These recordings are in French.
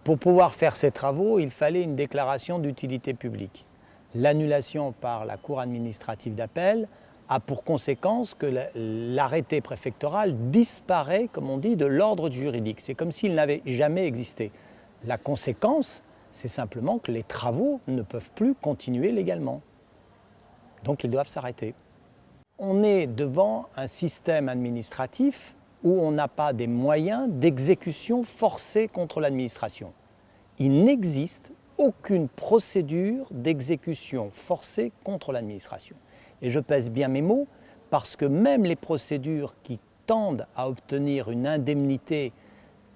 Pour pouvoir faire ces travaux, il fallait une déclaration d'utilité publique. L'annulation par la Cour administrative d'appel a pour conséquence que l'arrêté préfectoral disparaît, comme on dit, de l'ordre juridique. C'est comme s'il n'avait jamais existé. La conséquence, c'est simplement que les travaux ne peuvent plus continuer légalement. Donc ils doivent s'arrêter. On est devant un système administratif où on n'a pas des moyens d'exécution forcée contre l'administration. Il n'existe aucune procédure d'exécution forcée contre l'administration. Et je pèse bien mes mots parce que même les procédures qui tendent à obtenir une indemnité,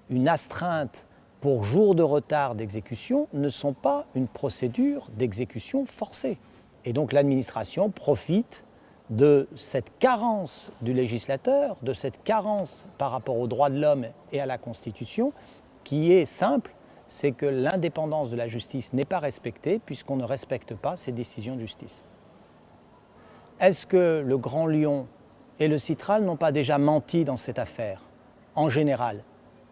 une astreinte pour jour de retard d'exécution ne sont pas une procédure d'exécution forcée. Et donc l'administration profite de cette carence du législateur, de cette carence par rapport aux droits de l'homme et à la Constitution, qui est simple, c'est que l'indépendance de la justice n'est pas respectée puisqu'on ne respecte pas ces décisions de justice. Est-ce que le Grand Lyon et le Citral n'ont pas déjà menti dans cette affaire, en général?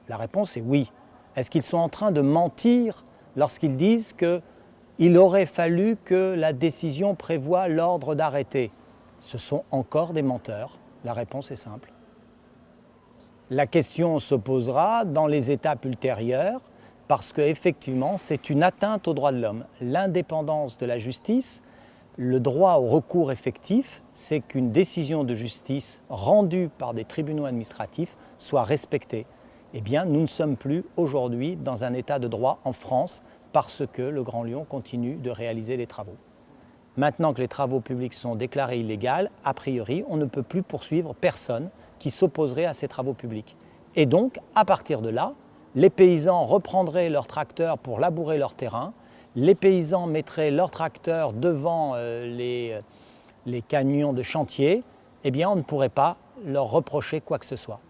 La réponse est oui. Est-ce qu'ils sont en train de mentir lorsqu'ils disent qu'il aurait fallu que la décision prévoie l'ordre d'arrêter? Ce sont encore des menteurs. La réponse est simple. La question se posera dans les étapes ultérieures parce qu'effectivement, c'est une atteinte aux droits de l'homme. L'indépendance de la justice, le droit au recours effectif, c'est qu'une décision de justice rendue par des tribunaux administratifs soit respectée. Eh bien, nous ne sommes plus aujourd'hui dans un état de droit en France parce que le Grand Lyon continue de réaliser les travaux. Maintenant que les travaux publics sont déclarés illégaux, a priori, on ne peut plus poursuivre personne qui s'opposerait à ces travaux publics. Et donc, à partir de là, les paysans reprendraient leurs tracteurs pour labourer leur terrain, les paysans mettraient leurs tracteurs devant les camions de chantier, eh bien, on ne pourrait pas leur reprocher quoi que ce soit.